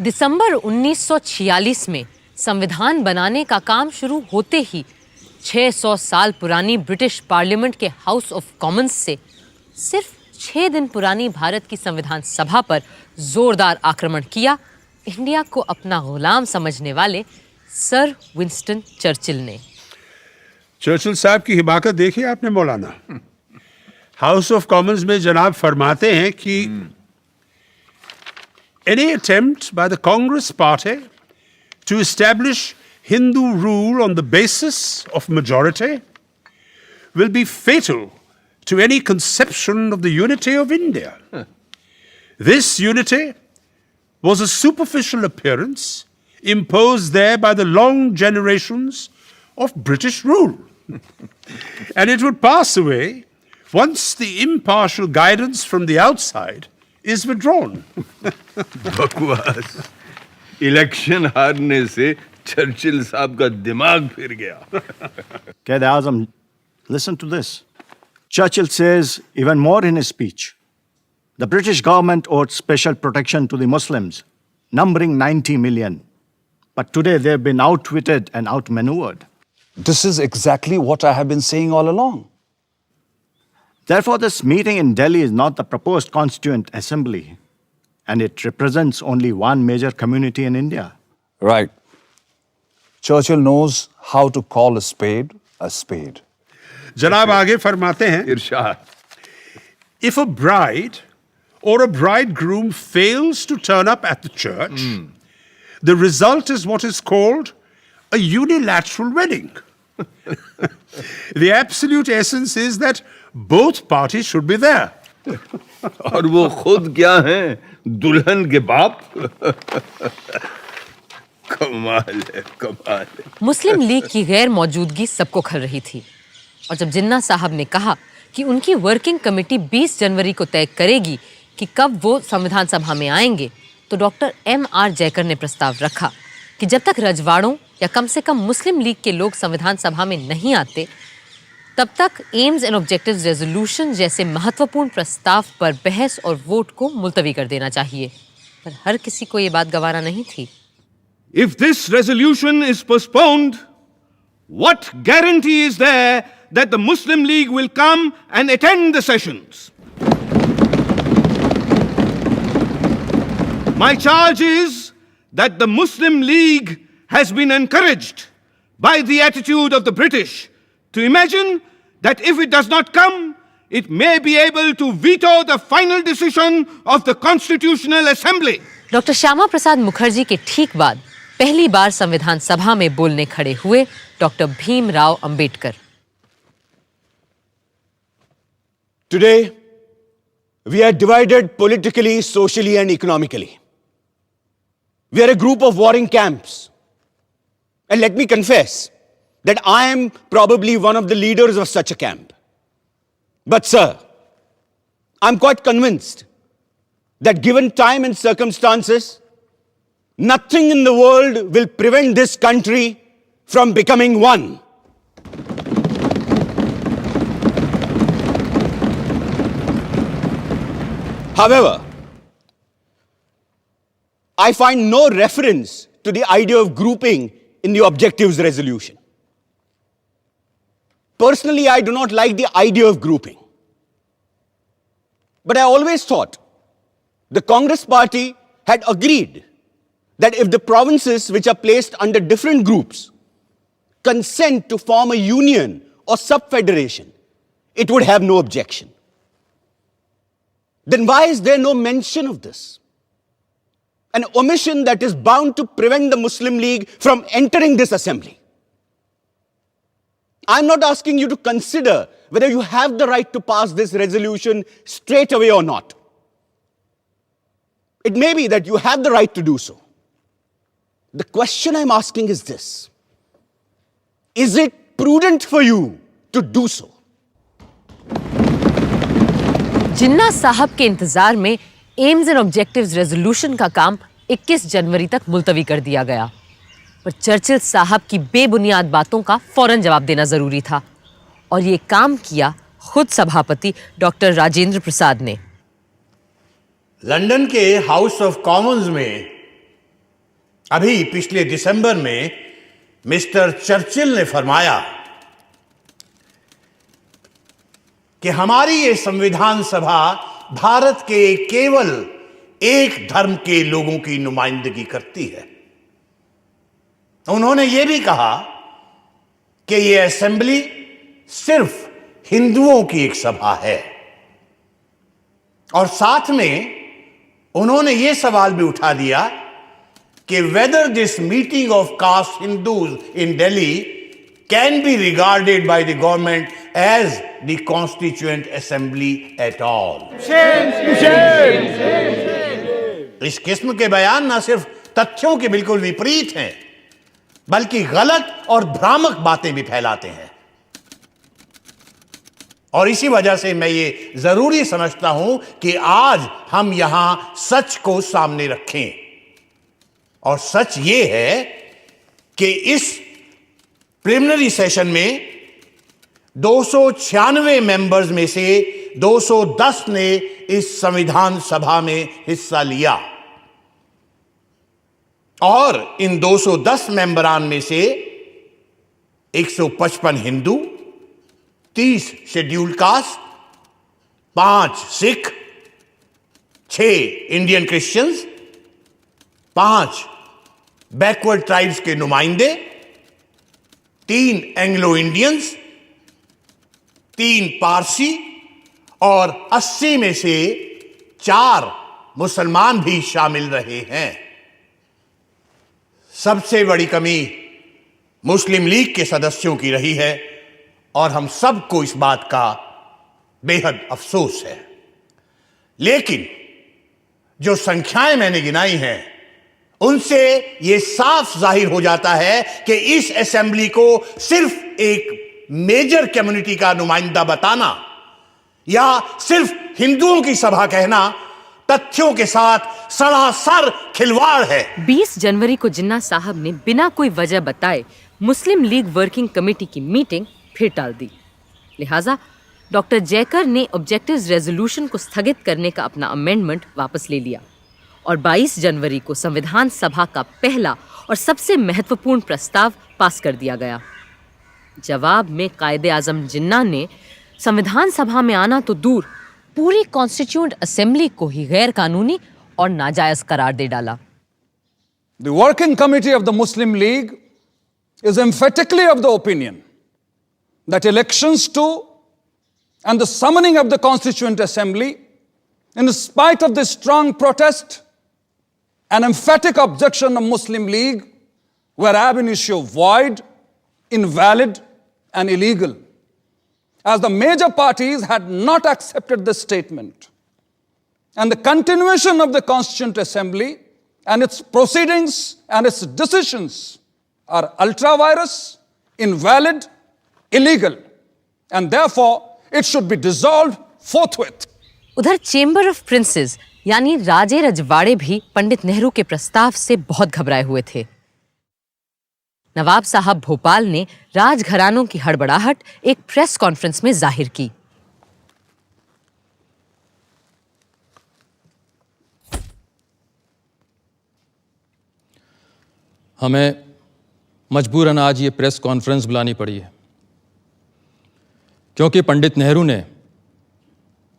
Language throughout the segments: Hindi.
दिसंबर 1946 में संविधान बनाने का काम शुरू होते ही 600 साल पुरानी ब्रिटिश पार्लियामेंट के हाउस ऑफ कॉमन्स से सिर्फ 6 दिन पुरानी भारत की संविधान सभा पर जोरदार आक्रमण किया इंडिया को अपना गुलाम समझने वाले सर विंस्टन चर्चिल ने। चर्चिल साहब की हिमाकत देखी आपने मौलाना। हाउस ऑफ कॉमन्स में जनाब फरमाते हैं कि any attempt by the Congress Party to establish Hindu rule on the basis of majority will be fatal to any conception of the unity of India. This unity was a superficial appearance imposed there by the long generations of British rule. And it would pass away once the impartial guidance from the outside is withdrawn. बकवास। इलेक्शन हारने से चर्चिल साहब का दिमाग फिर गया। Quaid-e-Azam, listen to this. Churchill says even more in his speech. The British government owed special protection to the Muslims, numbering 90 million. But today they've been outwitted and outmaneuvered. This is exactly what I have been saying all along. Therefore, this meeting in Delhi is not the proposed Constituent Assembly, and it represents only one major community in India. Right. Churchill knows how to call a spade a spade. जनाब आगे फरमाते हैं, इरशाद। If a bride or a bridegroom fails to turn up at the church, the result is what is called a unilateral wedding. The absolute essence is that both parties should be there. और वो खुद क्या हैं? दुल्हन के बाप। कमाल है, कमाल है। मुस्लिम लीग की गैर मौजूदगी सबको खल रही थी और जब जिन्ना साहब ने कहा कि उनकी वर्किंग कमेटी 20 जनवरी को तय करेगी कि कब वो संविधान सभा में आएंगे, तो डॉक्टर M.R. जयकर ने प्रस्ताव रखा कि जब तक रजवाड़ों या कम से कम मुस्लिम लीग के लोग संविधान सभा में नहीं आते, तब तक एम्स एंड ऑब्जेक्टिव्स रेजोल्यूशन जैसे महत्वपूर्ण प्रस्ताव पर बहस और वोट को मुलतवी कर देना चाहिए। पर हर किसी को ये बात गवारा नहीं थी। If this resolution is postponed, what guarantee is there that the Muslim League will come and attend the sessions? My charge is that the Muslim League has been encouraged by the attitude of the British to imagine that if it does not come, it may be able to veto the final decision of the Constitutional Assembly. Doctor Shyama Prasad Mukherjee के ठीक बाद पहली बार संविधान सभा में बोलने खड़े हुए doctor Bhimrao Ambedkar. Today, we are divided politically, socially, and economically. We are a group of warring camps. And let me confess that I am probably one of the leaders of such a camp. But sir, I'm quite convinced that given time and circumstances, nothing in the world will prevent this country from becoming one. However, I find no reference to the idea of grouping in the objectives resolution. Personally, I do not like the idea of grouping. But I always thought the Congress Party had agreed that if the provinces which are placed under different groups consent to form a union or sub-federation, it would have no objection. Then why is there no mention of this? An omission that is bound to prevent the Muslim League from entering this assembly. I'm not asking you to consider whether you have the right to pass this resolution straight away or not. It may be that you have the right to do so. The question I'm asking is this: is it prudent for you to do so? जिन्ना साहब के इंतजार में एम्स एंड ऑब्जेक्टिव्स रेजोल्यूशन का काम 21 जनवरी तक मुलतवी कर दिया गया, पर चर्चिल साहब की बेबुनियाद बातों का फौरन जवाब देना जरूरी था और ये काम किया खुद सभापति डॉक्टर राजेंद्र प्रसाद ने। लंदन के हाउस ऑफ कॉमन्स में अभी पिछले दिसंबर में मिस्टर चर्चिल ने फरमाया कि हमारी ये संविधान सभा भारत के केवल एक धर्म के लोगों की नुमाइंदगी करती है। उन्होंने ये भी कहा कि ये असेंबली सिर्फ हिंदुओं की एक सभा है, और साथ में उन्होंने ये सवाल भी उठा दिया कि whether this meeting of caste Hindus in Delhi can be regarded by the government as the constituent assembly at all. इस किस्म के बयान न सिर्फ तथ्यों के बिल्कुल विपरीत हैं, बल्कि गलत और भ्रामक बातें भी फैलाते हैं। और इसी वजह से मैं ये जरूरी समझता हूं कि आज हम यहां सच को सामने रखें। और सच ये है कि इस प्रिलिमिनरी सेशन में 296 मेंबर्स में से 210 ने इस संविधान सभा में हिस्सा लिया, और इन 210 मेंबरान में से 155 Hindu, 30 scheduled caste, 5 Sikh, 6 Indian Christians, 5 backward tribes के नुमाइंदे, 3 एंग्लो इंडियंस, 3 पारसी, और 80 में से 4 मुसलमान भी शामिल रहे हैं। सबसे बड़ी कमी मुस्लिम लीग के सदस्यों की रही है, और हम सबको इस बात का बेहद अफसोस है। लेकिन जो संख्याएं मैंने गिनाई हैं, उनसे यह साफ जाहिर हो जाता है कि इस असेंबली को सिर्फ एक मेजर कम्युनिटी का नुमाइंदा बताना या सिर्फ हिंदुओं की सभा कहना तथ्यों के साथ सरासर खिलवाड़ है। 20 जनवरी को जिन्ना साहब ने बिना कोई वजह बताए मुस्लिम लीग वर्किंग कमेटी की मीटिंग फिर टाल दी। लिहाजा डॉक्टर जयकर ने ऑब्जेक्टिव्स रेजोल्यूशन को स्थगित करने का अपना अमेंडमेंट वापस ले लिया, और 22 जनवरी को संविधान सभा का पहला और सबसे महत्वपूर्ण प्रस्ताव पास कर दिया गया। जवाब में कायदे आजम जिन्ना ने संविधान सभा में आना तो दूर, पूरी कॉन्स्टिट्यूएंट असेंबली को ही गैर कानूनी और नाजायज करार दे डाला। The working committee of the Muslim League is emphatically of the opinion that elections to and the summoning of the Constituent Assembly, in spite of the strong protest and emphatic objection of Muslim League, were ab initio void, invalid, and illegal, as the major parties had not accepted the statement. And the continuation of the Constituent Assembly and its proceedings and its decisions are ultra-virus, invalid, illegal, and therefore it should be dissolved forthwith. उधर चेंबर ऑफ प्रिंसेस यानी राजे रजवाड़े भी पंडित नेहरू के प्रस्ताव से बहुत घबराए हुए थे। नवाब साहब भोपाल ने राजघरानों की हड़बड़ाहट एक प्रेस कॉन्फ्रेंस में जाहिर की। हमें मजबूरन आज ये प्रेस कॉन्फ्रेंस बुलानी पड़ी है, क्योंकि पंडित नेहरू ने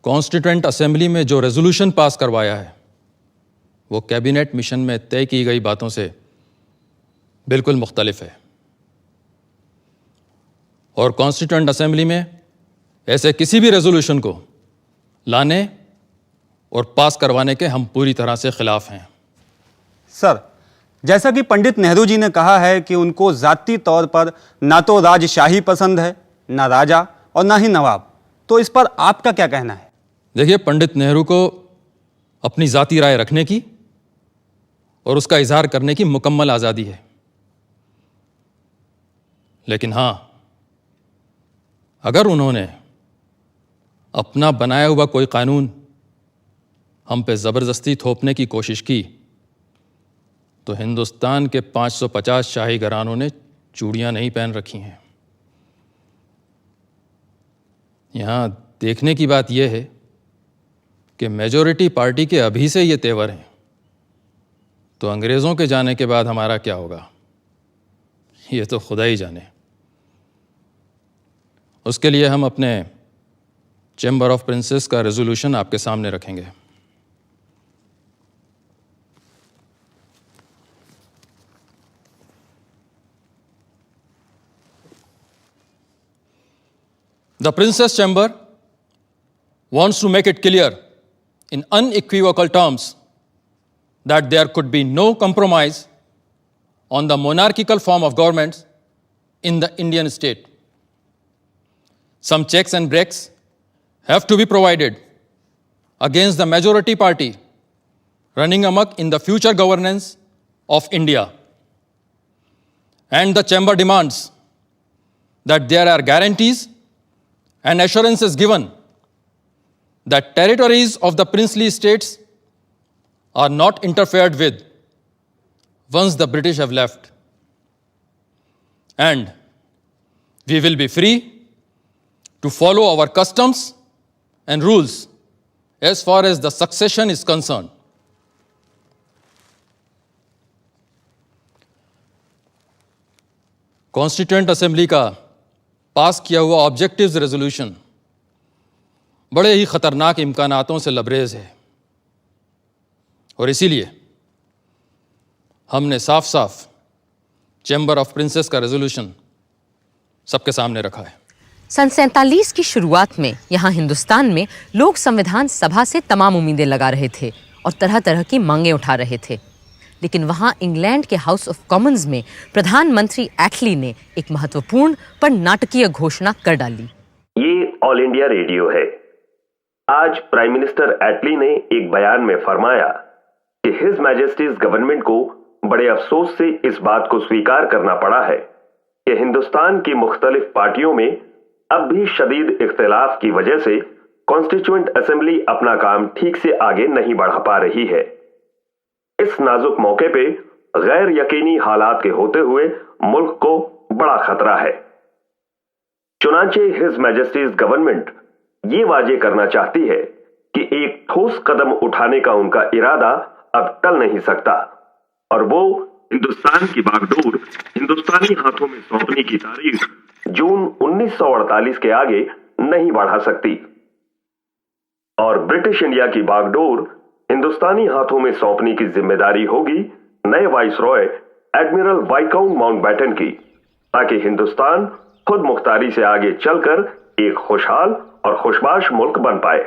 कॉन्स्टिट्यूएंट असेंबली में जो रेजोल्यूशन पास करवाया है वो कैबिनेट मिशन में तय की गई बातों से बिल्कुल मुख्तलिफ है, और कॉन्स्टिट्यूएंट असेंबली में ऐसे किसी भी रेजोल्यूशन को लाने और पास करवाने के हम पूरी तरह से खिलाफ हैं। सर, जैसा कि पंडित नेहरू जी ने कहा है कि उनको ज़ाती तौर पर ना तो राजशाही पसंद है, ना राजा और ना ही नवाब, तो इस पर आपका क्या कहना है? देखिए, पंडित नेहरू को अपनी ज़ाती राय रखने की और उसका इजहार करने की मुकम्मल आज़ादी है, लेकिन हाँ, अगर उन्होंने अपना बनाया हुआ कोई कानून हम पे ज़बरदस्ती थोपने की कोशिश की तो हिंदुस्तान के 550 शाही घरानों ने चूड़ियां नहीं पहन रखी हैं। यहाँ देखने की बात यह है कि मेजॉरिटी पार्टी के अभी से ये तेवर हैं तो अंग्रेज़ों के जाने के बाद हमारा क्या होगा ये तो खुदा ही जाने। उसके लिए हम अपने चैम्बर ऑफ प्रिंसेस का रेजोल्यूशन आपके सामने रखेंगे। The Princess Chamber wants to make it clear in unequivocal terms that there could be no compromise on the monarchical form of government in the Indian state. Some checks and breaks have to be provided against the majority party running amok in the future governance of India. And the chamber demands that there are guarantees and assurances given that territories of the princely states are not interfered with once the British have left. And we will be free to follow our customs and rules as far as the succession is concerned. Constituent assembly का पास किया हुआ ऑब्जेक्टिव्स रेजोल्यूशन बड़े ही खतरनाक इम्कानातों से लबरेज है और इसीलिए हमने साफ साफ चैम्बर ऑफ प्रिंसेस का रेजोल्यूशन सबके सामने रखा है। सन 47 की शुरुआत में यहाँ हिंदुस्तान में लोग संविधान सभा से तमाम उम्मीदें लगा रहे थे और तरह तरह की मांगें उठा रहे थे, लेकिन वहाँ इंग्लैंड के हाउस ऑफ कॉमन्स में प्रधानमंत्री एटली ने एक महत्वपूर्ण पर नाटकीय घोषणा कर डाली। ये ऑल इंडिया रेडियो है। आज प्राइम मिनिस्टर एटली ने एक बयान में फरमाया कि हिज मैजेस्टीज गवर्नमेंट को बड़े अफसोस से इस बात को स्वीकार करना पड़ा है कि हिंदुस्तान की मुख्तलिफ पार्टियों में अब भी शदीद इख्तिलाफ की वजह से कॉन्स्टिट्यूएंट असेंबली अपना काम ठीक से आगे नहीं बढ़ा पा रही है। इस नाजुक मौके पे गैर यकीनी हालात के होते हुए मुल्क को बड़ा खतरा है। चुनांचे हिज मैजेस्टीज गवर्नमेंट ये वाजे करना चाहती है कि एक ठोस कदम उठाने का उनका इरादा अब टल नहीं सकता और वो हिंदुस्तान की बागडोर हिंदुस्तानी हाथों में सौंपने की तारीख जून 1948 के आगे नहीं बढ़ा सकती और ब्रिटिश इंडिया की बागडोर हिंदुस्तानी हाथों में सौंपने की जिम्मेदारी होगी नए वाइसरॉय एडमिरल वाइकाउंट माउंटबेटन की, ताकि हिंदुस्तान खुद मुख्तारी से आगे चलकर एक खुशहाल और खुशबाश मुल्क बन पाए।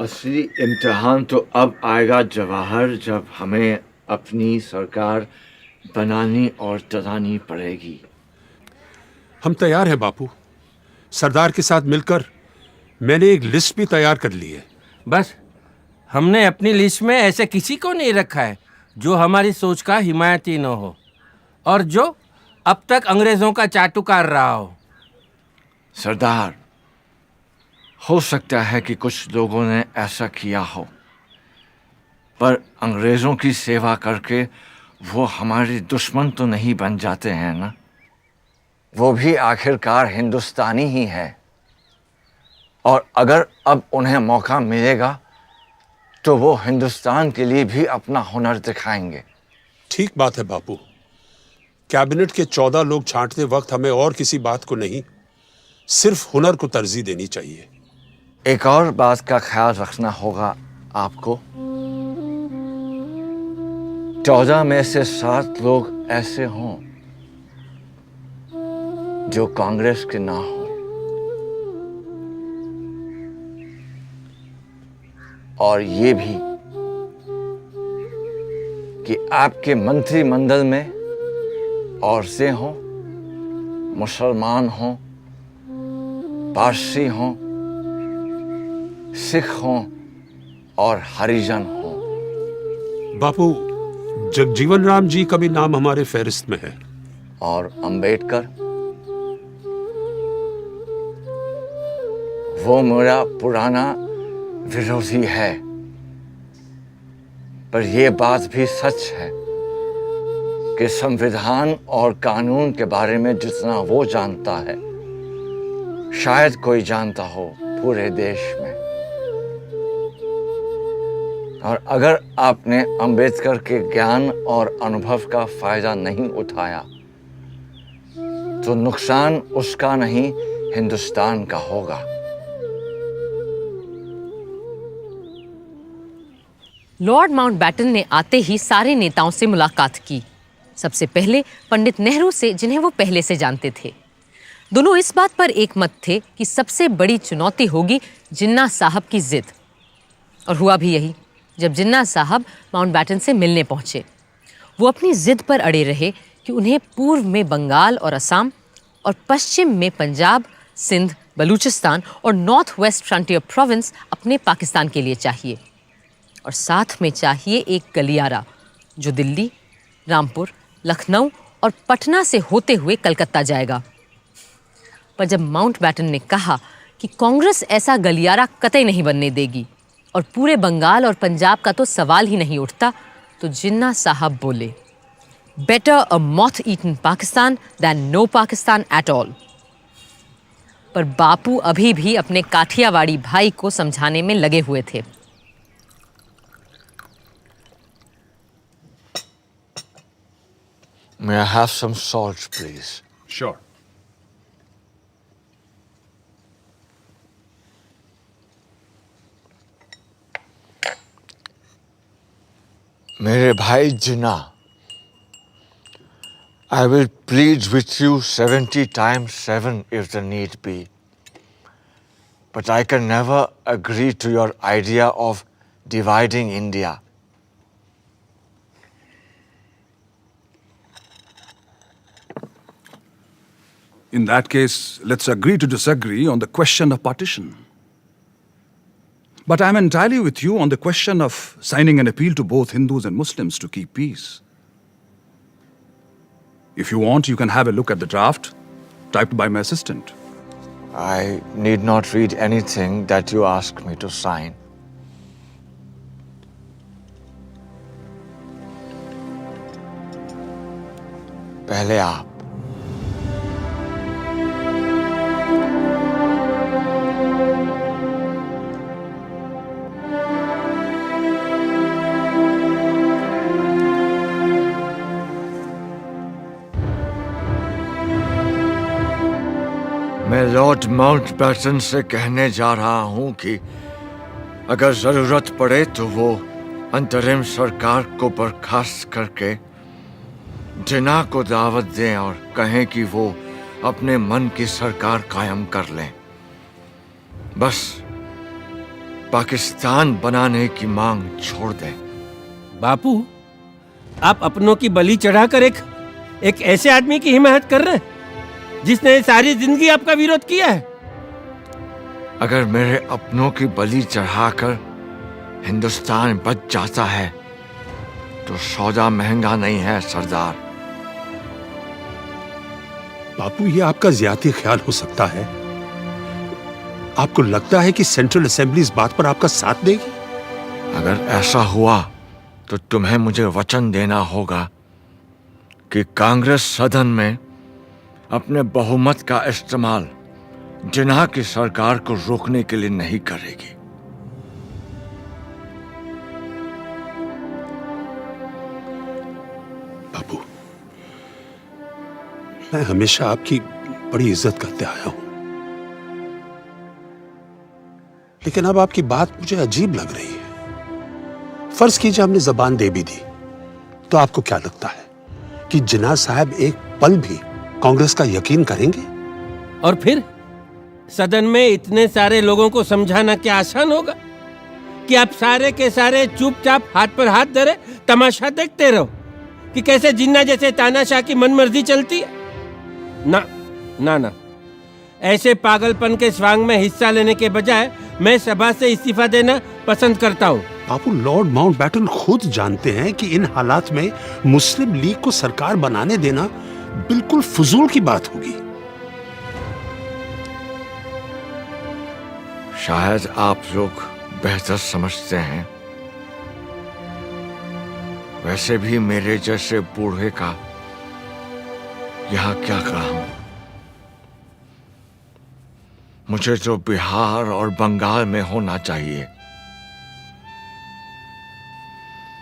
असली इम्तिहान तो अब आएगा जवाहर, जब हमें अपनी सरकार बनानी और चलानी पड़ेगी। हम तैयार हैं बापू। सरदार के साथ मिलकर मैंने एक लिस्ट भी तैयार कर ली है। बस हमने अपनी लिस्ट में ऐसे किसी को नहीं रखा है जो हमारी सोच का हिमायती न हो और जो अब तक अंग्रेजों का चाटुकार रहा हो। सरदार, हो सकता है कि कुछ लोगों ने ऐसा किया हो, पर अंग्रेजों की सेवा करके वो हमारे दुश्मन तो नहीं बन जाते हैं ना। वो भी आखिरकार हिंदुस्तानी ही है और अगर अब उन्हें मौका मिलेगा तो वो हिंदुस्तान के लिए भी अपना हुनर दिखाएंगे। ठीक बात है बापू। कैबिनेट के 14 लोग छांटते वक्त हमें और किसी बात को नहीं, सिर्फ हुनर को तरजीह देनी चाहिए। एक और बात का ख्याल रखना होगा आपको। 14 में से 7 लोग ऐसे हों जो कांग्रेस के ना हो और ये भी कि आपके मंत्रिमंडल में औरतें हों, मुसलमान हों, पारसी हों, सिख हों और हरिजन हों। बापू, जगजीवन राम जी का भी नाम हमारे फहरिस्त में है। और अंबेडकर, वो मेरा पुराना विरोधी है, पर यह बात भी सच है कि संविधान और कानून के बारे में जितना वो जानता है शायद कोई जानता हो पूरे देश में। और अगर आपने अंबेडकर के ज्ञान और अनुभव का फायदा नहीं उठाया तो नुकसान उसका नहीं हिंदुस्तान का होगा। लॉर्ड माउंटबैटन ने आते ही सारे नेताओं से मुलाकात की। सबसे पहले पंडित नेहरू से, जिन्हें वो पहले से जानते थे। दोनों इस बात पर एक मत थे कि सबसे बड़ी चुनौती होगी जिन्ना साहब की जिद। और हुआ भी यही। जब जिन्ना साहब माउंटबैटन से मिलने पहुंचे, वो अपनी जिद पर अड़े रहे कि उन्हें पूर्व में बंगाल और असम और पश्चिम में पंजाब, सिंध, बलूचिस्तान और नॉर्थ वेस्ट फ्रंटियर प्रोविंस अपने पाकिस्तान के लिए चाहिए। और साथ में चाहिए एक गलियारा जो दिल्ली, रामपुर, लखनऊ और पटना से होते हुए कलकत्ता जाएगा। पर जब माउंटबैटन ने कहा कि कांग्रेस ऐसा गलियारा कतई नहीं बनने देगी और पूरे बंगाल और पंजाब का तो सवाल ही नहीं उठता, तो जिन्ना साहब बोले, better a moth eaten Pakistan than no Pakistan at all. पर बापू अभी भी अपने काठियावाड़ी भाई को समझाने में लगे हुए थे। May I have some salt, please? Sure. मेरे भाई जिन्ना, I will plead with you 70 times 7 if the need be. But I can never agree to your idea of dividing India. In that case, let's agree to disagree on the question of partition. But I'm entirely with you on the question of signing an appeal to both Hindus and Muslims to keep peace. If you want, you can have a look at the draft typed by my assistant. I need not read anything that you ask me to sign. पहले आप। मैं लॉर्ड माउंटबैटन से कहने जा रहा हूं कि अगर जरूरत पड़े तो वो अंतरिम सरकार को बर्खास्त करके जिन्ना को दावत दें और कहें कि वो अपने मन की सरकार कायम कर लें। बस पाकिस्तान बनाने की मांग छोड़ दें। बापू, आप अपनों की बलि चढ़ाकर एक ऐसे आदमी की हिमायत कर रहे हैं जिसने सारी जिंदगी आपका विरोध किया है। अगर मेरे अपनों की बलि चढ़ाकर हिंदुस्तान बच जाता है तो सौदा महंगा नहीं है सरदार। बापू, ये आपका ज्यादा ख्याल हो सकता है। आपको लगता है कि सेंट्रल असेंबली इस बात पर आपका साथ देगी? अगर ऐसा हुआ तो तुम्हें मुझे वचन देना होगा कि कांग्रेस सदन में अपने बहुमत का इस्तेमाल जिन्ना की सरकार को रोकने के लिए नहीं करेगी। बापू, मैं हमेशा आपकी बड़ी इज्जत करते आया हूं, लेकिन अब आपकी बात मुझे अजीब लग रही है। फर्ज कीजिए हमने जबान दे भी दी, तो आपको क्या लगता है कि जिन्ना साहब एक पल भी कांग्रेस का यकीन करेंगे? और फिर सदन में इतने सारे लोगों को समझाना क्या आसान होगा कि आप सारे के सारे चुपचाप हाथ पर हाथ धरे तमाशा देखते रहो कि कैसे जिन्ना जैसे तानाशाह की मनमर्जी चलती है? ना ना ना, ऐसे पागलपन के स्वांग में हिस्सा लेने के बजाय मैं सभा से इस्तीफा देना पसंद करता हूँ। बापू, लॉर्ड माउंटबैटन खुद जानते हैं कि इन हालात में मुस्लिम लीग को सरकार बनाने देना बिल्कुल फजूल की बात होगी। शायद आप लोग बेहतर समझते हैं। वैसे भी मेरे जैसे बूढ़े का यहाँ क्या काम? मुझे तो बिहार और बंगाल में होना चाहिए।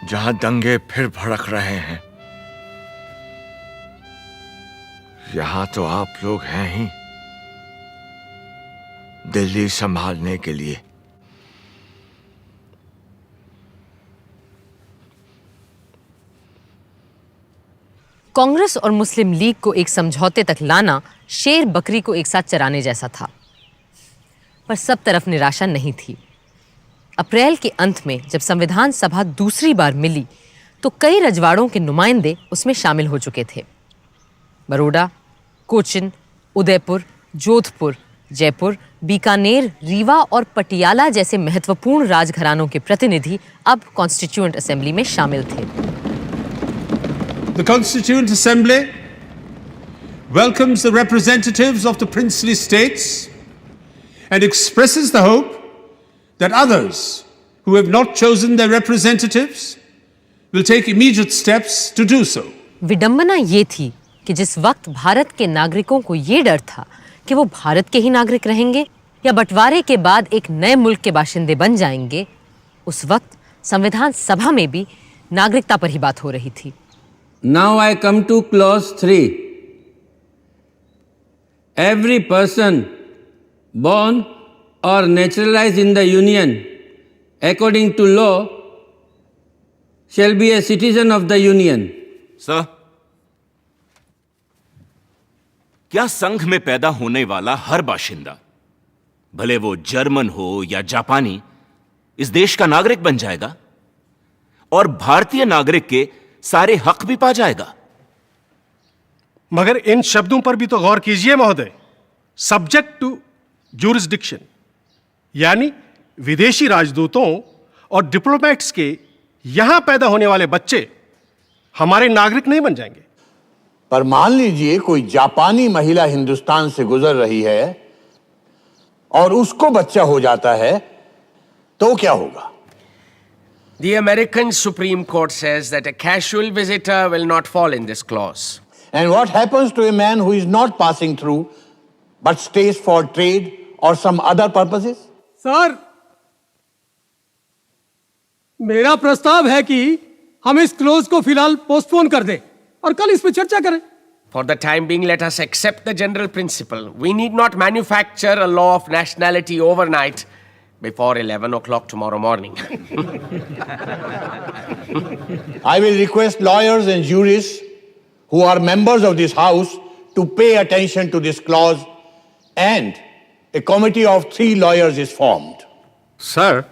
जहां दंगे फिर भड़क रहे हैं, यहां तो आप लोग हैं ही दिल्ली संभालने के लिए। कांग्रेस और मुस्लिम लीग को एक समझौते तक लाना शेर बकरी को एक साथ चराने जैसा था, पर सब तरफ निराशा नहीं थी। अप्रैल के अंत में जब संविधान सभा दूसरी बार मिली तो कई रजवाड़ों के नुमाइंदे उसमें शामिल हो चुके थे। बरोडा, कोचिन, उदयपुर, जोधपुर, जयपुर, बीकानेर, रीवा और पटियाला जैसे महत्वपूर्ण राजघरानों के प्रतिनिधि अब कॉन्स्टिट्यूएंट असेंबली में शामिल थे। The Constituent Assembly welcomes the representatives of the princely states and expresses the hope that others who have not chosen their representatives will take immediate steps to do so. विडंबना ये थी कि जिस वक्त भारत के नागरिकों को ये डर था कि वो भारत के ही नागरिक रहेंगे या बंटवारे के बाद एक नए मुल्क के बाशिंदे बन जाएंगे, उस वक्त संविधान सभा में भी नागरिकता पर ही बात हो रही थी। Now I come to clause 3. Every person born or naturalized in the Union according to law shall be a citizen of the Union. Sir, क्या संघ में पैदा होने वाला हर बाशिंदा, भले वो जर्मन हो या जापानी, इस देश का नागरिक बन जाएगा और भारतीय नागरिक के सारे हक भी पा जाएगा? मगर इन शब्दों पर भी तो गौर कीजिए महोदय। सब्जेक्ट टू ज्यूरिसडिक्शन, यानी विदेशी राजदूतों और डिप्लोमेट्स के यहां पैदा होने वाले बच्चे हमारे नागरिक नहीं बन जाएंगे। पर मान लीजिए कोई जापानी महिला हिंदुस्तान से गुजर रही है और उसको बच्चा हो जाता है, तो क्या होगा? The American Supreme Court says that a casual visitor will not fall in this clause. And what happens to a man who is not passing through but stays for trade or some other purposes? Sir, मेरा प्रस्ताव है कि हम इस क्लोज को फिलहाल पोस्टपोन कर दें और कल इस पर चर्चा करें। For the time being, let us accept the general principle. We need not manufacture a law of nationality overnight before 11 o'clock tomorrow morning. I will request lawyers and jurists who are members of this house to pay attention to this clause, and a committee of 3 lawyers is formed. Sir,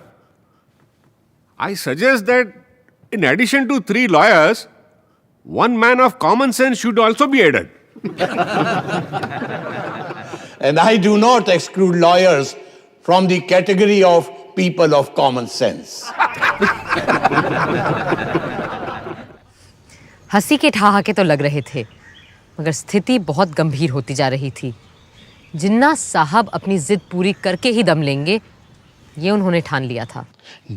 I suggest that in addition to 3 lawyers, one man of common sense should also be added. And I do not exclude lawyers from the category of people of common sense. हंसी के ठहाके तो लग रहे थे, मगर स्थिति बहुत गंभीर होती जा रही थी। जिन्ना साहब अपनी जिद पूरी करके ही दम लेंगे, ये उन्होंने ठान लिया था।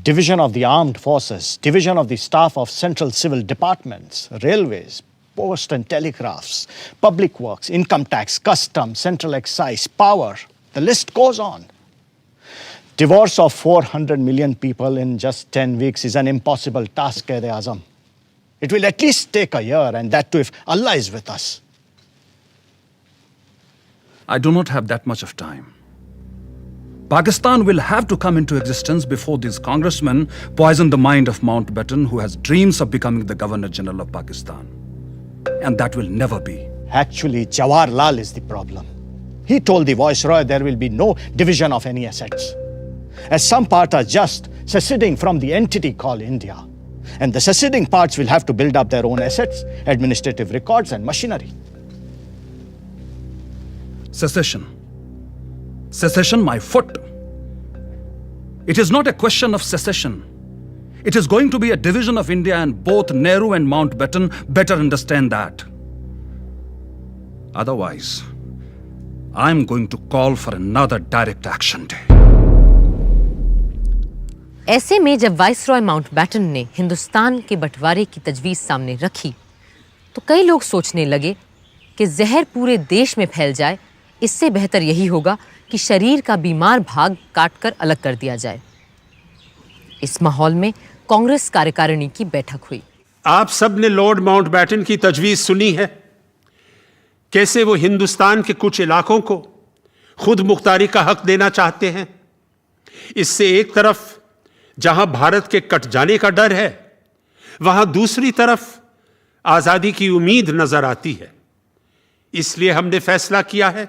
Division of the armed forces, division of the staff of central civil departments, railways, post and telegraphs, public works, income tax, customs, central excise, power. The list goes on. Divorce of 400 million people in just 10 weeks is an impossible task, Quaid-e-Azam. It will at least take a year, and that too if Allah is with us. I do not have that much of time. Pakistan will have to come into existence before these congressmen poison the mind of Mountbatten, who has dreams of becoming the Governor General of Pakistan. And that will never be. Actually, Jawaharlal is the problem. He told the Viceroy there will be no division of any assets, as some parts are just seceding from the entity called India. And the seceding parts will have to build up their own assets, administrative records, and machinery. Secession. Secession, my foot. It is not a question of secession. It is going to be a division of India, and both Nehru and Mountbatten better understand that. Otherwise, I'm going to call for another direct action day. ऐसे में जब वाइसरॉय माउंटबैटन ने हिंदुस्तान के बंटवारे की तजवीज़ सामने रखी, तो कई लोग सोचने लगे कि जहर पूरे देश में फैल जाए, इससे बेहतर यही होगा कि शरीर का बीमार भाग काटकर अलग कर दिया जाए। इस माहौल में कांग्रेस कार्यकारिणी की बैठक हुई। आप सब ने लॉर्ड माउंटबेटन की तजवीज सुनी है, कैसे वो हिंदुस्तान के कुछ इलाकों को खुद मुख्तारी का हक देना चाहते हैं। इससे एक तरफ जहां भारत के कट जाने का डर है, वहां दूसरी तरफ आजादी की उम्मीद नजर आती है। इसलिए हमने फैसला किया है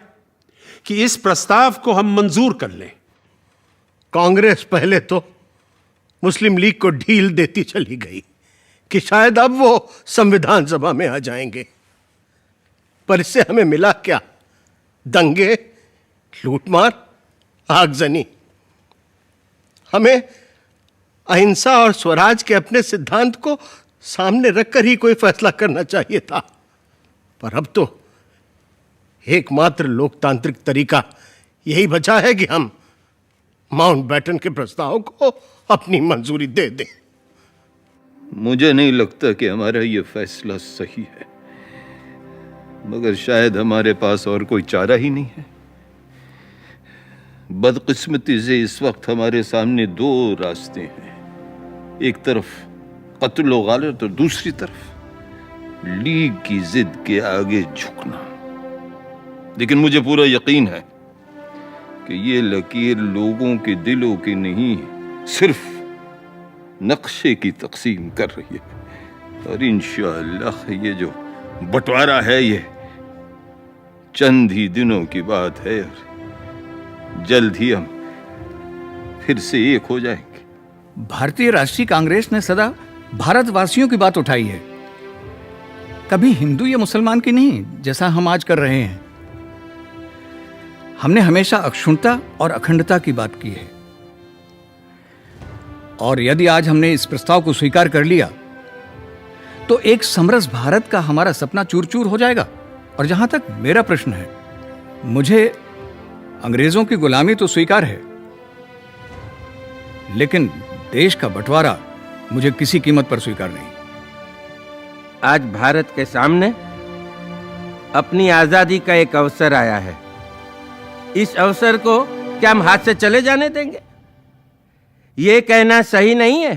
कि इस प्रस्ताव को हम मंजूर कर लें। कांग्रेस पहले तो मुस्लिम लीग को ढील देती चली गई कि शायद अब वो संविधान सभा में आ जाएंगे, पर इससे हमें मिला क्या? दंगे, लूटमार, आगजनी। हमें अहिंसा और स्वराज के अपने सिद्धांत को सामने रखकर ही कोई फैसला करना चाहिए था, पर अब तो एकमात्र लोकतांत्रिक तरीका यही बचा है कि हम माउंटबेटन के प्रस्ताव को अपनी मंजूरी दे दें। मुझे नहीं लगता कि हमारा ये फैसला सही है, मगर शायद हमारे पास और कोई चारा ही नहीं है। बदकिस्मती से इस वक्त हमारे सामने दो रास्ते हैं, एक तरफ कत्ल व गालत और दूसरी तरफ लीग की जिद के आगे झुकना। लेकिन मुझे पूरा यकीन है कि ये लकीर लोगों के दिलों की नहीं, सिर्फ नक्शे की तकसीम कर रही है। और इंशाअल्लाह ये जो बंटवारा है ये चंद ही दिनों की बात है और जल्द ही हम फिर से एक हो जाएंगे। भारतीय राष्ट्रीय कांग्रेस ने सदा भारतवासियों की बात उठाई है, कभी हिंदू या मुसलमान की नहीं, जैसा हम आज कर रहे हैं। हमने हमेशा अक्षुण्णता और अखंडता की बात की है, और यदि आज हमने इस प्रस्ताव को स्वीकार कर लिया तो एक समरस भारत का हमारा सपना चूर चूर हो जाएगा। और जहां तक मेरा प्रश्न है, मुझे अंग्रेजों की गुलामी तो स्वीकार है, लेकिन देश का बंटवारा मुझे किसी कीमत पर स्वीकार नहीं। आज भारत के सामने अपनी आजादी का एक अवसर आया है। इस अवसर को क्या हम हाथ से चले जाने देंगे? ये कहना सही नहीं है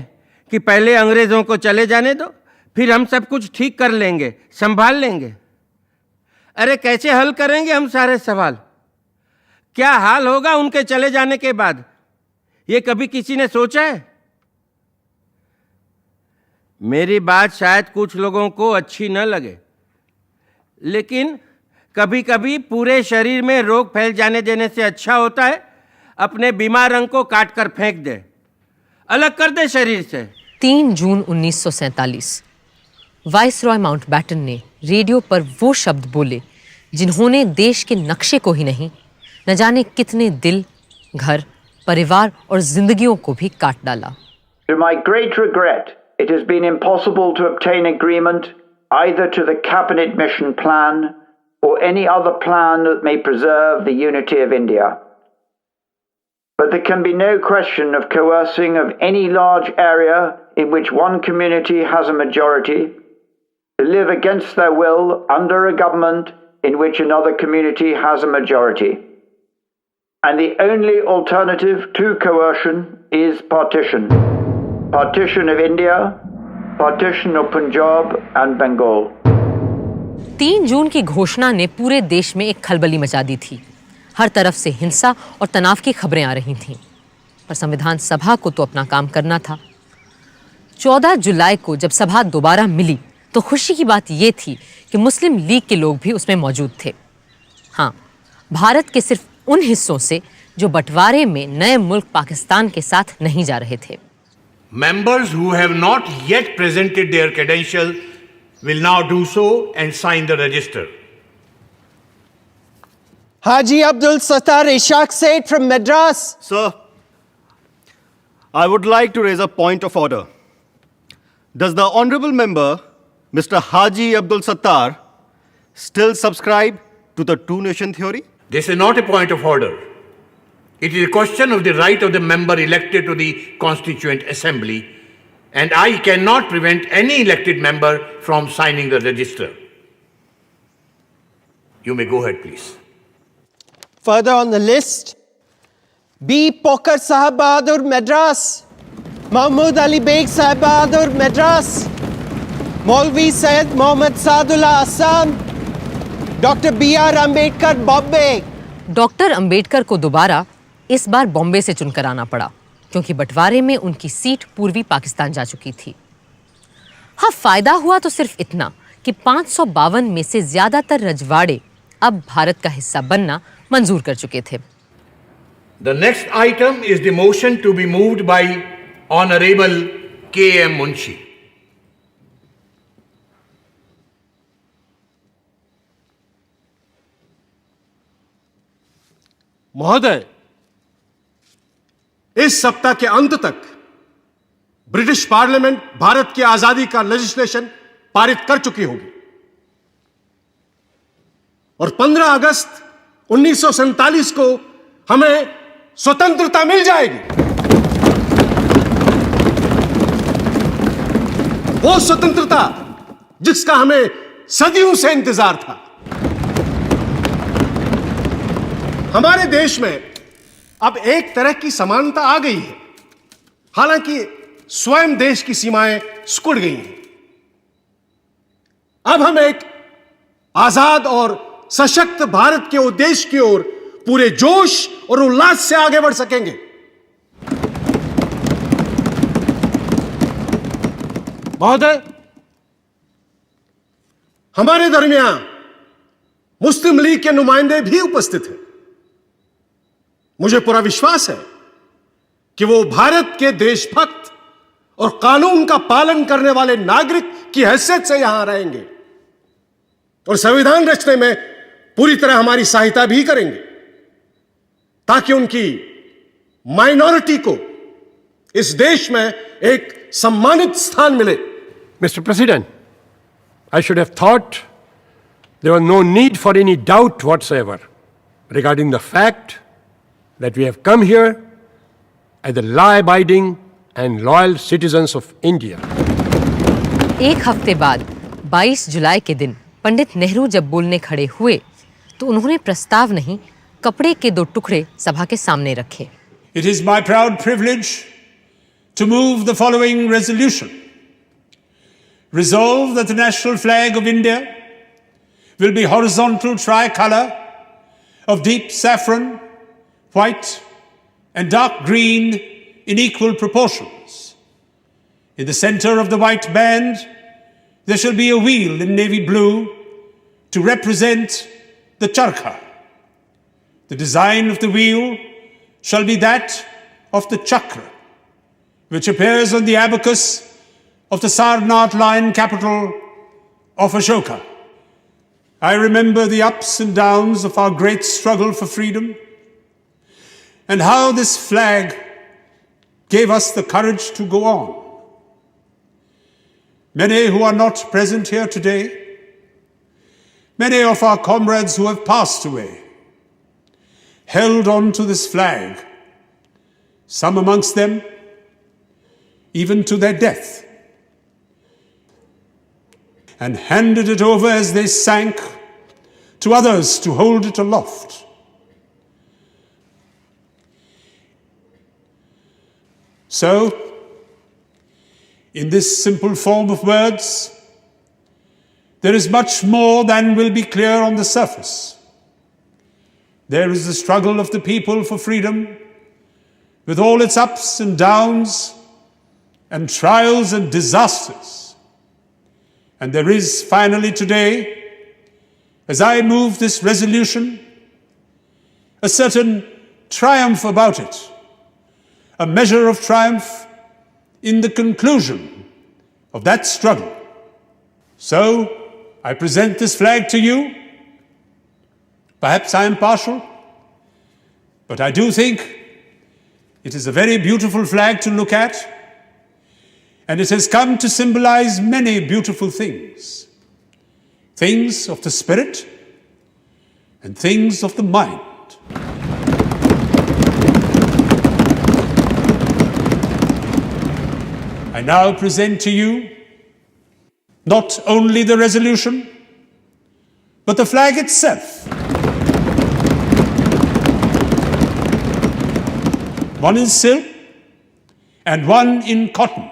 कि पहले अंग्रेजों को चले जाने दो, फिर हम सब कुछ ठीक कर लेंगे, संभाल लेंगे। अरे कैसे हल करेंगे हम सारे सवाल? क्या हाल होगा उनके चले जाने के बाद, ये कभी किसी ने सोचा है? मेरी बात शायद कुछ लोगों को अच्छी न लगे, लेकिन कभी कभी पूरे शरीर में रोग फैल जाने देने से अच्छा होता है अपने बीमार अंग को काट कर फेंक दे, अलग कर दे शरीर से। 3 जून 1947 वाइसरॉय माउंटबेटन ने रेडियो पर वो शब्द बोले जिन्होंने देश के नक्शे को ही नहीं, न जाने कितने दिल, घर, परिवार और जिंदगियों को भी काट डाला। To my great regret, it has been impossible to obtain agreement either to the cabinet mission plan or any other plan that may preserve the unity of India. But there can be no question of coercing of any large area in which one community has a majority to live against their will under a government in which another community has a majority. And the only alternative to coercion is partition. Partition of India, partition of Punjab and Bengal. 3 जून की घोषणा ने पूरे देश में एक खलबली मचा दी थी। हर तरफ से हिंसा और तनाव की खबरें आ रही थीं, पर संविधान सभा को तो अपना काम करना था। 14 जुलाई को जब सभा दोबारा मिली तो खुशी की बात यह थी कि मुस्लिम लीग के लोग भी उसमें मौजूद थे। हाँ, भारत के सिर्फ उन हिस्सों से जो बंटवारे में नए मुल्क पाकिस्तान के साथ नहीं जा रहे थे। Members who have not yet presented their credentials will now do so and sign the register. Haji Abdul Sattar Ishaq Said from Madras. Sir, I would like to raise a point of order. Does the honorable member, Mr. Haji Abdul Sattar, still subscribe to the two-nation theory? This is not a point of order. It is a question of the right of the member elected to the Constituent Assembly, and I cannot prevent any elected member from signing the register. You may go ahead, please. Further on the list, B. Pokar Sahab Bahadur, Madras. Mahmood Ali Beg Sahib Bahadur Madras, Maulvi Syed Mohammad Saadullah Assam, Dr. B.R. Ambedkar Bombay. Doctor Ambedkar को दोबारा इस बार बॉम्बे से चुनकर आना पड़ा क्योंकि बंटवारे में उनकी सीट पूर्वी पाकिस्तान जा चुकी थी। हाँ, फायदा हुआ तो सिर्फ इतना कि 552 में से ज्यादातर रजवाड़े अब भारत का हिस्सा बनना मंजूर कर चुके थे। The next item is the motion to be moved by Honorable K.M. Munshi. महोदय, इस सप्ताह के अंत तक ब्रिटिश पार्लियामेंट भारत की आजादी का लेजिस्लेशन पारित कर चुकी होगी और 15 अगस्त 1947 को हमें स्वतंत्रता मिल जाएगी। वो स्वतंत्रता जिसका हमें सदियों से इंतजार था। हमारे देश में अब एक तरह की समानता आ गई है, हालांकि स्वयं देश की सीमाएं सिकुड़ गई हैं। अब हम एक आजाद और सशक्त भारत के उद्देश्य की ओर पूरे जोश और उल्लास से आगे बढ़ सकेंगे। महोदय, हमारे दरमियान मुस्लिम लीग के नुमाइंदे भी उपस्थित हैं। मुझे पूरा विश्वास है कि वो भारत के देशभक्त और कानून का पालन करने वाले नागरिक की हैसियत से यहां रहेंगे और संविधान रचने में पूरी तरह हमारी सहायता भी करेंगे ताकि उनकी माइनॉरिटी को इस देश में एक सम्मानित स्थान मिले। Mr. President, I should have thought there was no need for any doubt whatsoever regarding the fact that we have come here as the law-abiding and loyal citizens of India. एक हफ्ते बाद 22 जुलाई के दिन पंडित नेहरू जब बोलने खड़े हुए तो उन्होंने प्रस्ताव नहीं, कपड़े के 2 टुकड़े सभा के सामने रखे। It is my proud privilege to move the following resolution. Resolve that the national flag of India will be horizontal tricolor of deep saffron, white and dark green in equal proportions. In the center of the white band, there shall be a wheel in navy blue to represent the charkha. The design of the wheel shall be that of the chakra, which appears on the abacus of the Sarnath lion capital of Ashoka. I remember the ups and downs of our great struggle for freedom and how this flag gave us the courage to go on. Many who are not present here today, many of our comrades who have passed away, held on to this flag, some amongst them even to their death, and handed it over as they sank to others to hold it aloft. So, in this simple form of words, there is much more than will be clear on the surface. There is the struggle of the people for freedom, with all its ups and downs, and trials and disasters. And there is finally today, as I move this resolution, a certain triumph about it, a measure of triumph in the conclusion of that struggle. So, I present this flag to you. Perhaps I am partial, but I do think it is a very beautiful flag to look at, and it has come to symbolize many beautiful things. Things of the spirit and things of the mind. I now present to you not only the resolution, but the flag itself. One in silk, and one in cotton.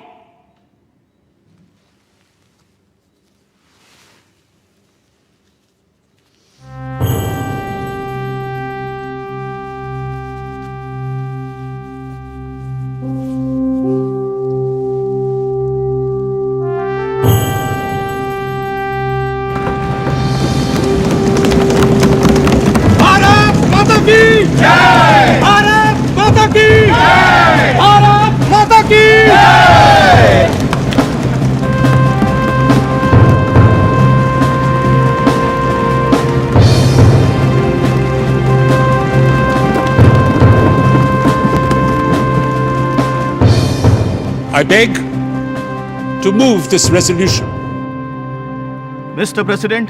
Bharat माता की जय! भारत माता की जय! I beg to move this resolution. Mr. President,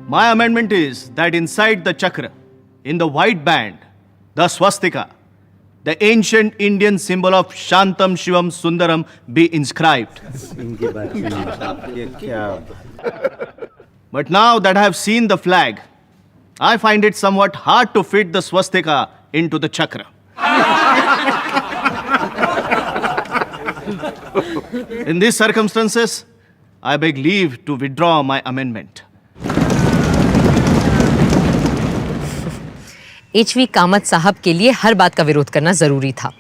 my amendment is that inside the chakra, in the white band, the swastika, the ancient Indian symbol of Shantam Shivam Sundaram, be inscribed. But now that I have seen the flag, I find it somewhat hard to fit the swastika into the chakra. In these circumstances, I beg leave to withdraw my amendment. HV Kamat साहब के लिए हर बात का विरोध करना जरूरी था,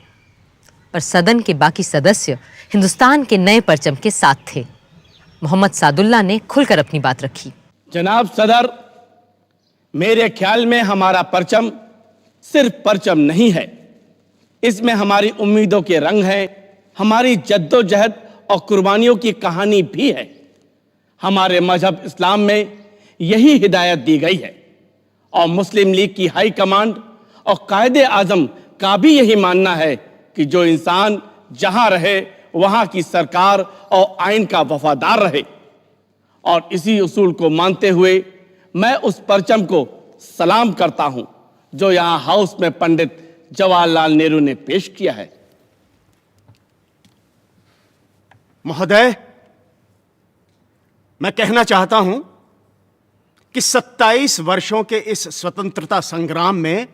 पर सदन के बाकी सदस्य हिंदुस्तान के नए परचम के साथ थे। मोहम्मद सादुल्ला ने खुलकर अपनी बात रखी। जनाब सदर, मेरे ख्याल में हमारा परचम सिर्फ परचम नहीं है, इसमें हमारी उम्मीदों के रंग हैं, हमारी जद्दोजहद और कुर्बानियों की कहानी भी है। हमारे मजहब इस्लाम में यही हिदायत दी गई है और मुस्लिम लीग की हाई कमांड और कायदे आजम का भी यही मानना है कि जो इंसान जहां रहे वहां की सरकार और आइन का वफादार रहे। और इसी उसूल को मानते हुए मैं उस परचम को सलाम करता हूं जो यहां हाउस में पंडित जवाहरलाल नेहरू ने पेश किया है। महोदय, मैं कहना चाहता हूं कि 27 वर्षों के इस स्वतंत्रता संग्राम में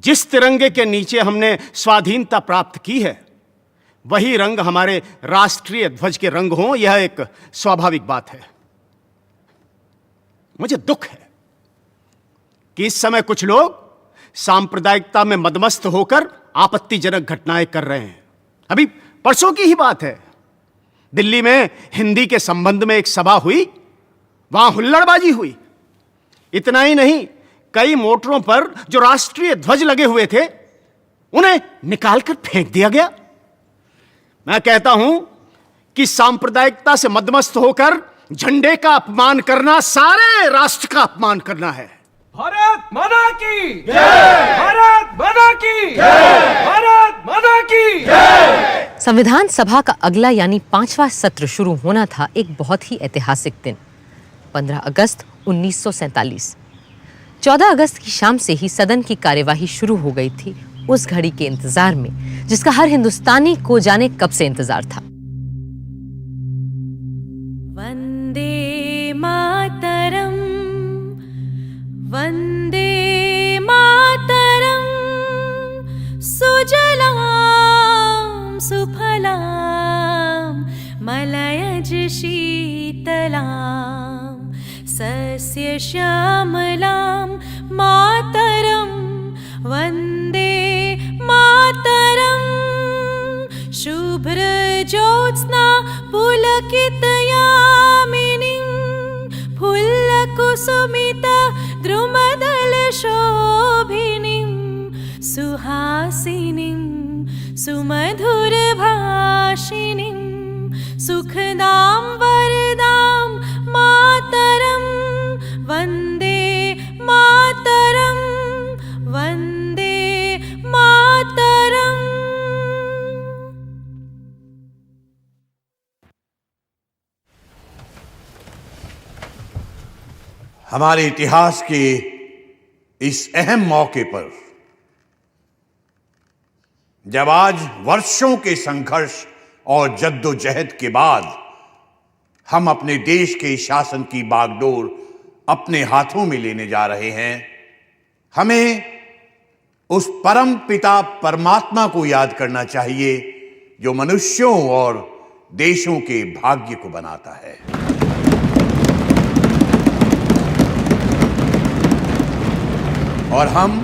जिस तिरंगे के नीचे हमने स्वाधीनता प्राप्त की है, वही रंग हमारे राष्ट्रीय ध्वज के रंग हों, यह एक स्वाभाविक बात है। मुझे दुख है कि इस समय कुछ लोग सांप्रदायिकता में मदमस्त होकर आपत्तिजनक घटनाएं कर रहे हैं। अभी परसों की ही बात है, दिल्ली में हिंदी के संबंध में एक सभा हुई, वहां हुल्लड़बाजी हुई। इतना ही नहीं, कई मोटरों पर जो राष्ट्रीय ध्वज लगे हुए थे उन्हें निकालकर फेंक दिया गया। मैं कहता हूं कि सांप्रदायिकता से मदमस्त होकर झंडे का अपमान करना सारे राष्ट्र का अपमान करना है। भारत माता की जय! भारत माता की जय! भारत माता की जय! संविधान सभा का अगला यानी 5वां सत्र शुरू होना था एक बहुत ही ऐतिहासिक दिन, 15 अगस्त 1947। 14 अगस्त की शाम से ही सदन की कार्यवाही शुरू हो गई थी, उस घड़ी के इंतजार में जिसका हर हिंदुस्तानी को जाने कब से इंतजार था। वंदे मातरम, वंदे मातरम, सुजलाम सुफलाम मलयज शीतलाम सस्य श्यामलां मातरं वन्दे मातरं। शुभ्रज्योत्स्ना पुलकितयामिनीं फुल्लकुसुमित द्रुमदलशोभिनीं सुहासिनीं सुमधुरभाषिणीं सुखदां वरदां मातरं वन्दे मातरं वन्दे मातरं। हमारे इतिहास के इस अहम मौके पर, जब आज वर्षों के संघर्ष और जद्दोजहद के बाद हम अपने देश के शासन की बागडोर अपने हाथों में लेने जा रहे हैं, हमें उस परम पिता परमात्मा को याद करना चाहिए जो मनुष्यों और देशों के भाग्य को बनाता है। और हम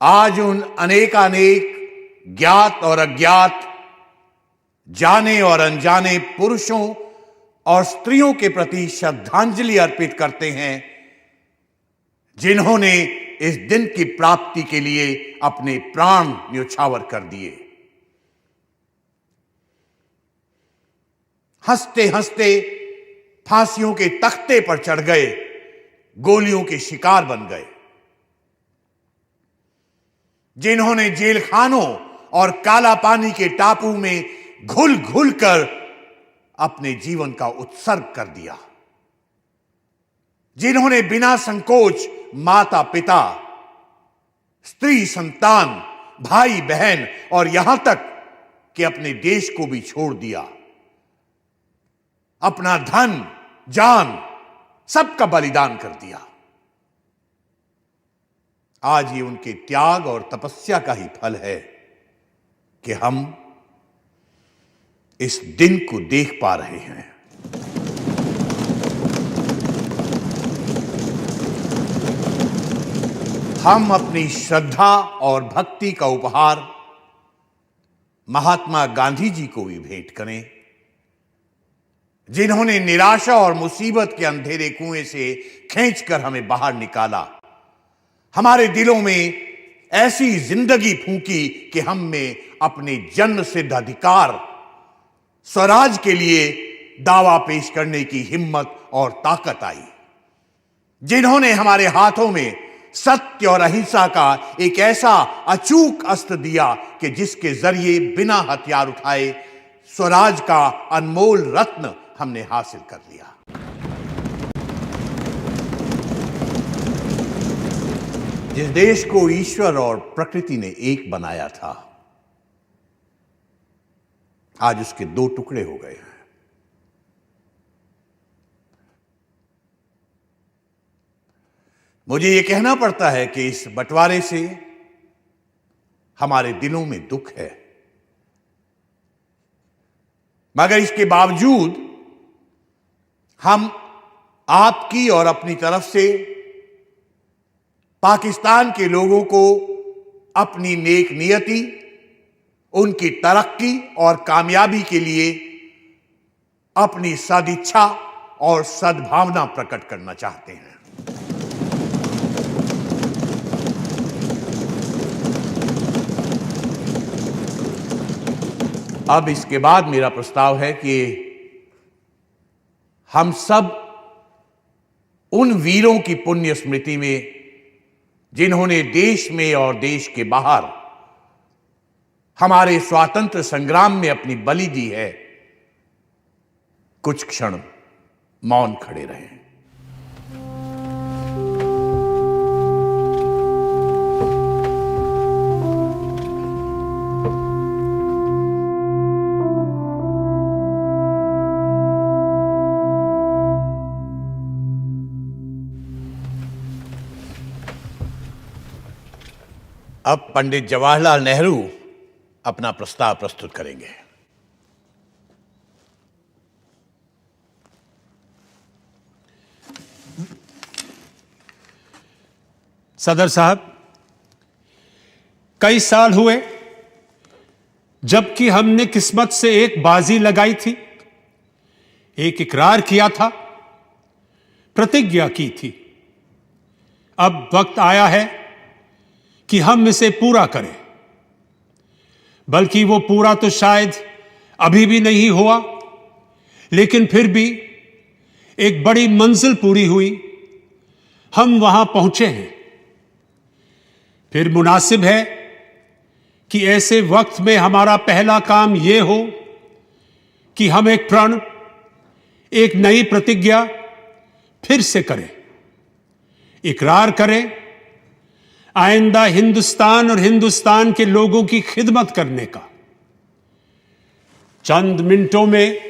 आज उन अनेकानेक ज्ञात और अज्ञात, जाने और अनजाने पुरुषों और स्त्रियों के प्रति श्रद्धांजलि अर्पित करते हैं जिन्होंने इस दिन की प्राप्ति के लिए अपने प्राण न्योछावर कर दिए। हंसते हंसते फांसियों के तख्ते पर चढ़ गए, गोलियों के शिकार बन गए। जिन्होंने जेल खानों और काला पानी के टापू में घुल घुल कर अपने जीवन का उत्सर्ग कर दिया। जिन्होंने बिना संकोच माता पिता, स्त्री संतान, भाई बहन और यहां तक कि अपने देश को भी छोड़ दिया। अपना धन, जान सबका बलिदान कर दिया। आज ये उनके त्याग और तपस्या का ही फल है कि हम इस दिन को देख पा रहे हैं। हम अपनी श्रद्धा और भक्ति का उपहार महात्मा गांधी जी को भी भेंट करें, जिन्होंने निराशा और मुसीबत के अंधेरे कुएं से खींचकर हमें बाहर निकाला। हमारे दिलों में ऐसी जिंदगी फूंकी कि हम में अपने जन्म सिद्ध अधिकार, स्वराज के लिए दावा पेश करने की हिम्मत और ताकत आई। जिन्होंने हमारे हाथों में सत्य और अहिंसा का एक ऐसा अचूक अस्त्र दिया कि जिसके जरिए बिना हथियार उठाए स्वराज का अनमोल रत्न हमने हासिल कर लिया। जिस देश को ईश्वर और प्रकृति ने एक बनाया था, आज उसके दो टुकड़े हो गए हैं। मुझे यह कहना पड़ता है कि इस बंटवारे से हमारे दिलों में दुख है, मगर इसके बावजूद हम आपकी और अपनी तरफ से पाकिस्तान के लोगों को अपनी नेक नियति, उनकी तरक्की और कामयाबी के लिए अपनी सदिच्छा और सद्भावना प्रकट करना चाहते हैं। अब इसके बाद मेरा प्रस्ताव है कि हम सब उन वीरों की पुण्य स्मृति में जिन्होंने देश में और देश के बाहर हमारे स्वातंत्र संग्राम में अपनी बलि दी है, कुछ क्षण मौन खड़े रहें। अब पंडित जवाहरलाल नेहरू अपना प्रस्ताव प्रस्तुत करेंगे। सदर साहब, कई साल हुए जबकि हमने किस्मत से एक बाजी लगाई थी, एक इकरार किया था, प्रतिज्ञा की थी। अब वक्त आया है कि हम इसे पूरा करें। बल्कि वो पूरा तो शायद अभी भी नहीं हुआ, लेकिन फिर भी एक बड़ी मंजिल पूरी हुई, हम वहां पहुंचे हैं। फिर मुनासिब है कि ऐसे वक्त में हमारा पहला काम यह हो कि हम एक प्रण, एक नई प्रतिज्ञा फिर से करें, इकरार करें आइंदा हिंदुस्तान और हिंदुस्तान के लोगों की खिदमत करने का। चंद मिनटों में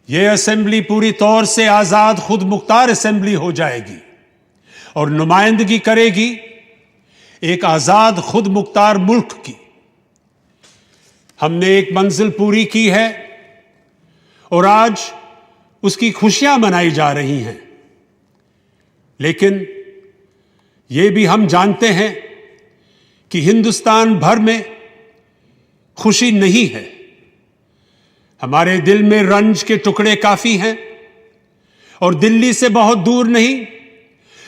यह असेंबली पूरी तौर से आजाद खुद मुख्तार असेंबली हो जाएगी और नुमाइंदगी करेगी एक आजाद खुद मुख्तार मुल्क की। हमने एक मंजिल पूरी की है और आज उसकी खुशियां मनाई जा रही हैं। लेकिन ये भी हम जानते हैं कि हिंदुस्तान भर में खुशी नहीं है। हमारे दिल में रंज के टुकड़े काफी हैं और दिल्ली से बहुत दूर नहीं,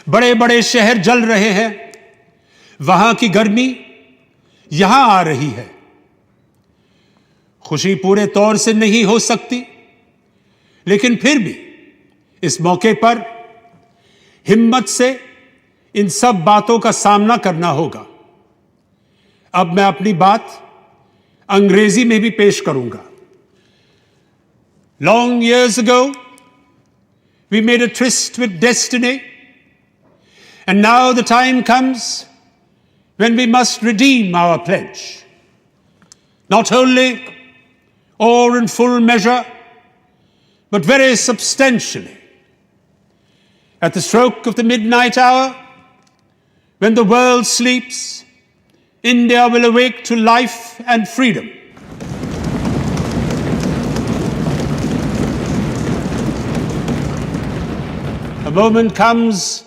बड़े बड़े शहर जल रहे हैं। वहां की गर्मी यहां आ रही है। खुशी पूरे तौर से नहीं हो सकती, लेकिन फिर भी इस मौके पर हिम्मत से इन सब बातों का सामना करना होगा। अब मैं अपनी बात अंग्रेजी में भी पेश करूंगा। Long years ago, we made a tryst with destiny, and now the time comes when we must redeem our pledge. Not only or in full measure, but very substantially. At the stroke of the midnight hour, when the world sleeps, India will awake to life and freedom. A moment comes,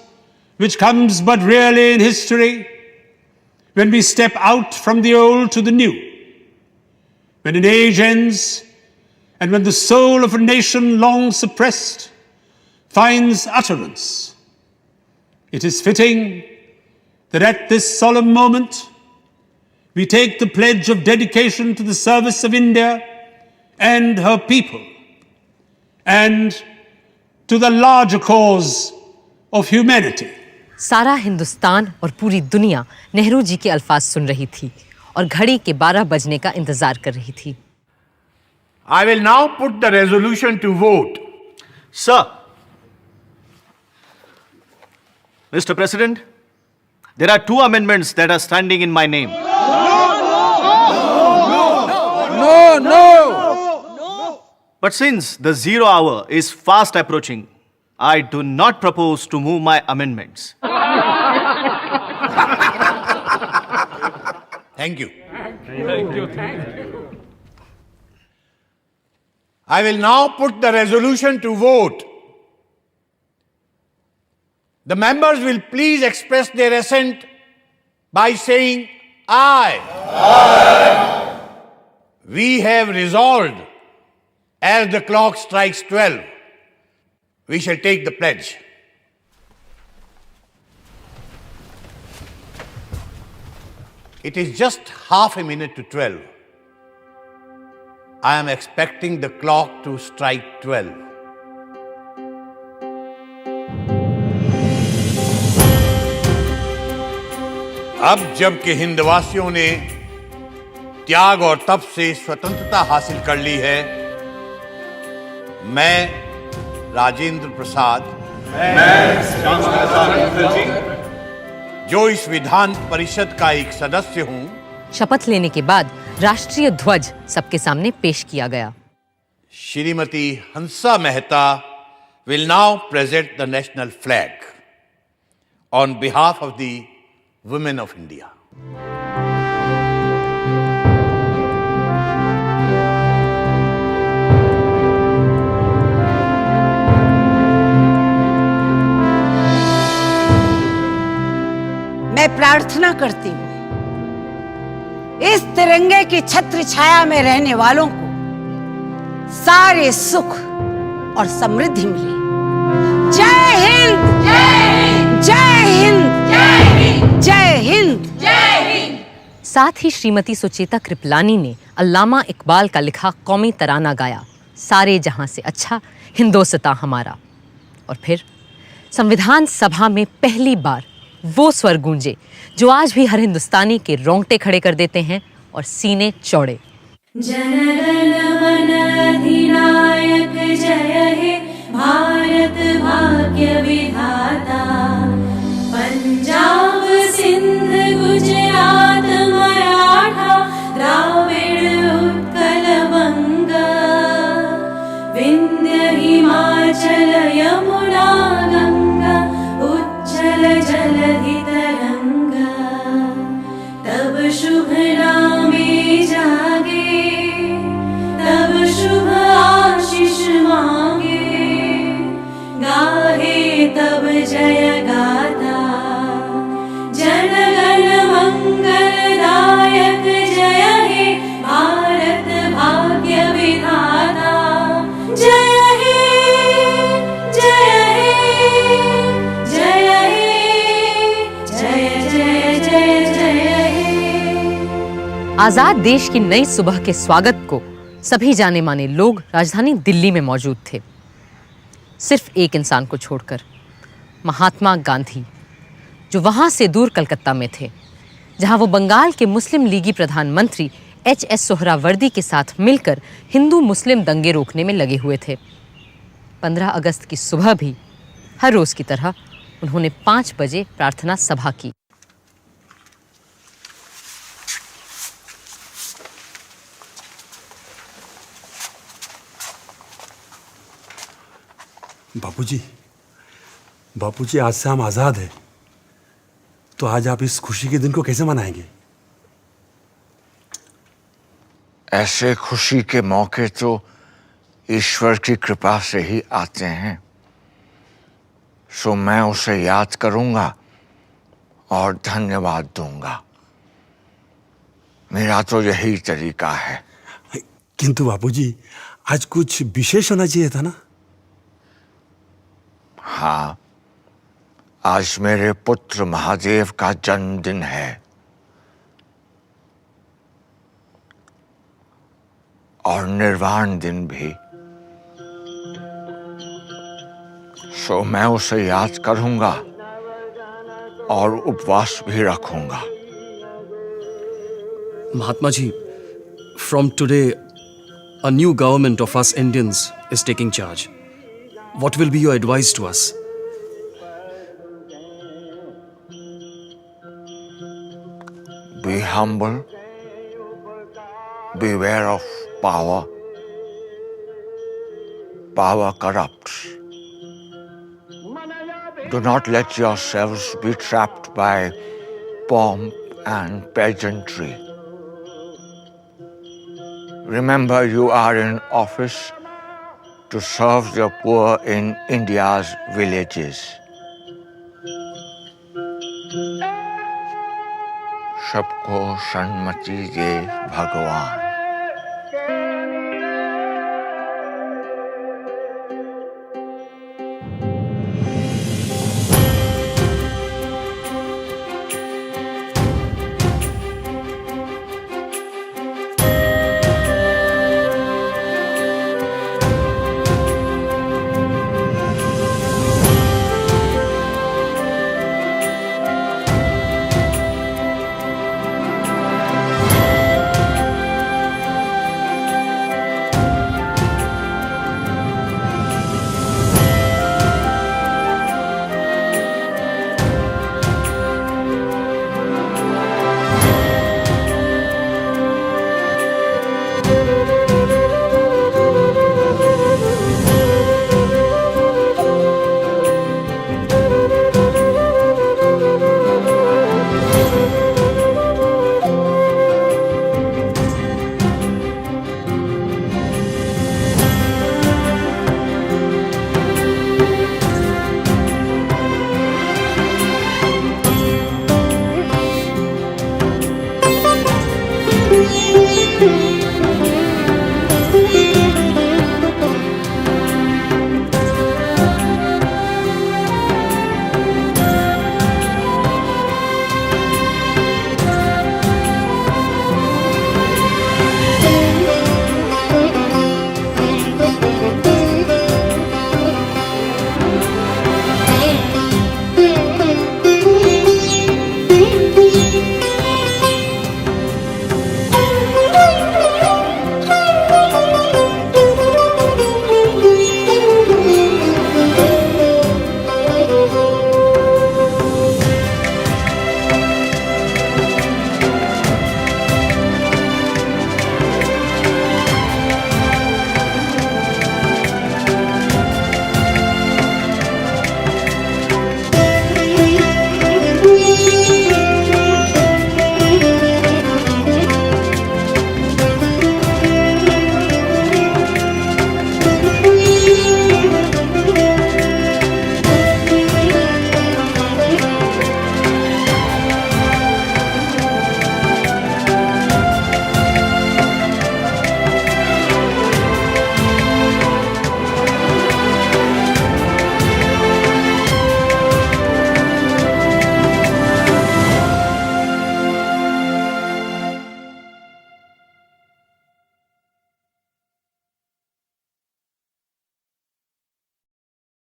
which comes but rarely in history, when we step out from the old to the new, when an age ends, and when the soul of a nation long suppressed finds utterance. It is fitting that at this solemn moment, we take the pledge of dedication to the service of India and her people, and to the larger cause of humanity. सारा हिंदुस्तान और पूरी दुनिया नेहरू जी के अल्फाज सुन रही थी और घड़ी के 12 बजने का इंतजार कर रही थी। I will now put the resolution to vote. Sir, Mr. President, there are 2 amendments that are standing in my name. No! But since the 0 hour is fast approaching, I do not propose to move my amendments. Thank you. I will now put the resolution to vote. The members will please express their assent by saying aye. Aye. We have resolved, as the clock strikes 12, we shall take the pledge. It is just half a minute to 12. I am expecting the clock to strike 12. अब जबकि हिंदवासियों ने त्याग और तप से स्वतंत्रता हासिल कर ली है, मैं राजेंद्र प्रसाद, जो इस विधान परिषद का एक सदस्य हूं, शपथ लेने के बाद राष्ट्रीय ध्वज सबके सामने पेश किया गया। Shrimati Hansa Mehta will now present the national flag on behalf of the women of India. मैं प्रार्थना करती हूँ इस तिरंगे की छत्र छाया में रहने वालों को सारे सुख और समृद्धि मिले। जय हिंद, जय हिंद, जय हिंद, जय हिंद, जय हिंद, जय हिंद। साथ ही श्रीमती सुचेता कृपलानी ने अल्लामा इकबाल का लिखा कौमी तराना गाया, सारे जहां से अच्छा हिंदोस्तां हमारा। और फिर संविधान सभा में पहली बार वो स्वर गूंजे जो आज भी हर हिंदुस्तानी के रोंगटे खड़े कर देते हैं और सीने चौड़े। जनगण मन अधिनायक जय हे भारत भाग्य विधाता, पंजाब सिंध गुजरात मराठा द्राविड़ उत्कल बंगा, विंध्य हिमाचल यमुना गंगा उच्चल जलधि तरंगा। शुभ नामे जागे तब शुभ आशीष मांगे गाहे तब जय गाथा जन गण मंगलदायक जय हे भारत भाग्य विधाता जय हे जय हे जय हे जय जय जय जय हे। आजाद देश की नई सुबह के स्वागत को सभी जाने माने लोग राजधानी दिल्ली में मौजूद थे, सिर्फ एक इंसान को छोड़कर, महात्मा गांधी, जो वहां से दूर कलकत्ता में थे, जहां वो बंगाल के मुस्लिम लीगी प्रधानमंत्री एच.एस. सोहरावर्दी के साथ मिलकर हिंदू मुस्लिम दंगे रोकने में लगे हुए थे। 15 अगस्त की सुबह भी हर रोज की तरह उन्होंने 5 बजे प्रार्थना सभा की। बापूजी, आज से हम आजाद हैं। तो आज आप इस खुशी के दिन को कैसे मनाएंगे? ऐसे खुशी के मौके तो ईश्वर की कृपा से ही आते हैं, सो मैं उसे याद करूंगा और धन्यवाद दूंगा। मेरा तो यही तरीका है। किंतु बापूजी, आज कुछ विशेष होना चाहिए था ना? हाँ, आज मेरे पुत्र महादेव का जन्मदिन है और निर्वाण दिन भी, सो मैं उसे याद करूंगा और उपवास भी रखूंगा। Mahatma ji, from today, a new government of us Indians is taking charge. What will be your advice to us? Be humble, beware of power. Power corrupts. Do not let yourselves be trapped by pomp and pageantry. Remember, you are in office to serve the poor in India's villages. सबको सन्मति दे भगवान।